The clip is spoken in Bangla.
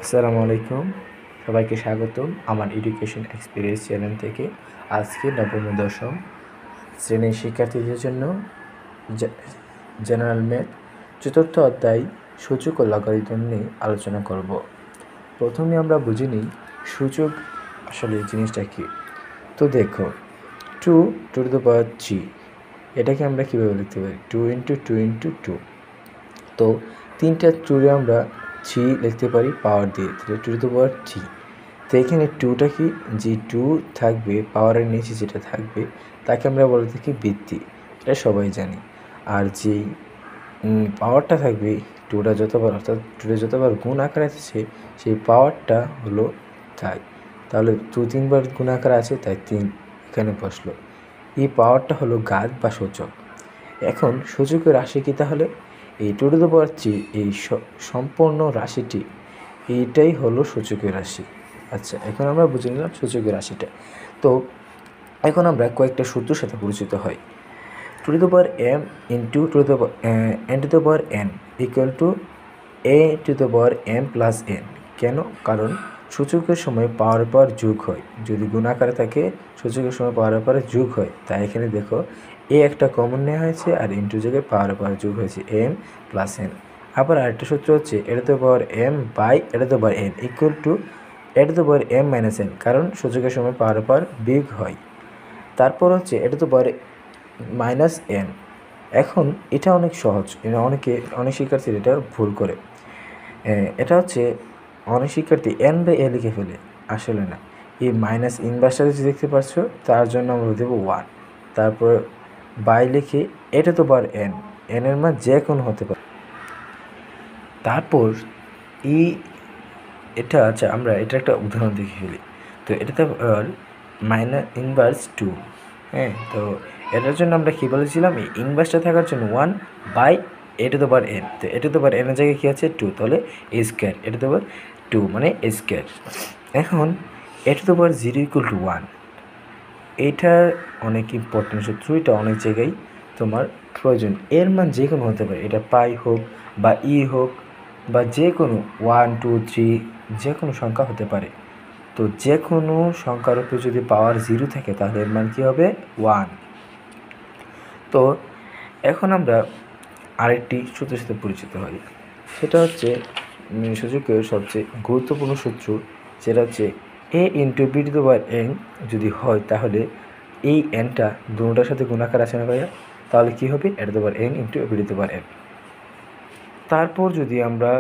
আসসালামু আলাইকুম, সবাইকে স্বাগতম আমার এডুকেশন এক্সপিরিয়েন্স চ্যানেল থেকে। আজকে নবম ও দশম শ্রেণীর শিক্ষার্থীদের জন্য জেনারেল ম্যাথ চতুর্থ অধ্যায় সূচক ও লগারিদম নিয়ে আলোচনা করব। প্রথমে আমরা বুঝে নিই সূচক আসলে জিনিসটা কী। তো দেখো, 2^3 এটাকে আমরা কীভাবে লিখতে পারি? 2 × 2 × 2। তো তিনটা 2-রে আমরা 3 লিখতে পারি পাওয়ার দিয়ে, তাহলে 2^3। তো এখানে 2টা কি, যে 2 থাকবে পাওয়ারের নিচে যেটা থাকবে তাকে আমরা বলে থাকি বৃত্তি, এটা সবাই জানি। আর যেই পাওয়ারটা থাকবে 2টা যতবার, অর্থাৎ 2টা যতবার গুণ আকারে আছে সেই পাওয়ারটা হলো তাই। তাহলে 2 3বার গুণ আকারে আছে তাই 3 এখানে বসলো। এই পাওয়ারটা হলো ঘাত বা সূচক। এখন সূচকের রাশি কী তাহলে? এই 2^3 এই সম্পূর্ণ রাশিটি, এইটাই হলো সূচকের রাশি। আচ্ছা, এখন আমরা বুঝে নিলাম সূচকের রাশিটা। তো এখন আমরা কয়েকটা সূত্রের সাথে পরিচিত হই। 2m × n = a m + n। কেন? কারণ সূচকের সময় পাওয়ার পর যোগ হয়, যদি গুণ আকারে থাকে সূচকের সময় পাওয়ার পরে যোগ হয়। তাই এখানে দেখো এ একটা কমন নেওয়া হয়েছে আর ইন্টু জায়গায় পাওয়ার পর যোগ হয়েছে m + n। আবার আরেকটা সূত্র হচ্ছে m/n = a m - n, কারণ সূচকের সময় পাওয়ার পর বিয়োগ হয়। তারপর হচ্ছে -n। এখন এটা অনেক সহজ, অনেক শিক্ষার্থীরা এটা ভুল করে। এটা হচ্ছে অনেক শিক্ষার্থী n/a লিখে ফেলে, আসলে না। এই মাইনাস ইনভার্সটা যে দেখতে পাচ্ছ তার জন্য আমরা দেবো 1। তারপর বাই লিখে n এর মান যে কোনো হতে পারে। তারপর এটা আচ্ছা, আমরা এটা একটা উদাহরণ দেখে ফেলি। তো এটাতে -2। হ্যাঁ, তো এটার জন্য আমরা কী বলেছিলাম? এই ইনভার্সটা থাকার জন্য 1/n। তো n এর জায়গায় কী আছে? 2, তাহলে a²। 2 মানে a²। এখন a⁴ = 1। এটার অনেক ইম্পর্টেন্ট সূত্র, এটা অনেক জায়গায় তোমার প্রয়োজন। এর মান যে কোনো হতে পারে, এটা পাই হোক বা হোক বা যে কোনো 1 2 3 যে কোনো সংখ্যা হতে পারে। তো যে কোনো সংখ্যার উপরে যদি পাওয়ার 0 থাকে তাহলে এর মান কী হবে? 1। তো এখন আমরা আরেকটি সূত্রের সাথে পরিচিত হই। সেটা হচ্ছে সূচকের সবচেয়ে গুরুত্বপূর্ণ সূত্র, যেটা হচ্ছে a × b⁴n যদি হয় তাহলে এই nটা দুটোটার সাথে গুণাকার আছে না ভাইয়া? তাহলে কী হবে? a⁴n × b⁴n। তারপর যদি আমরা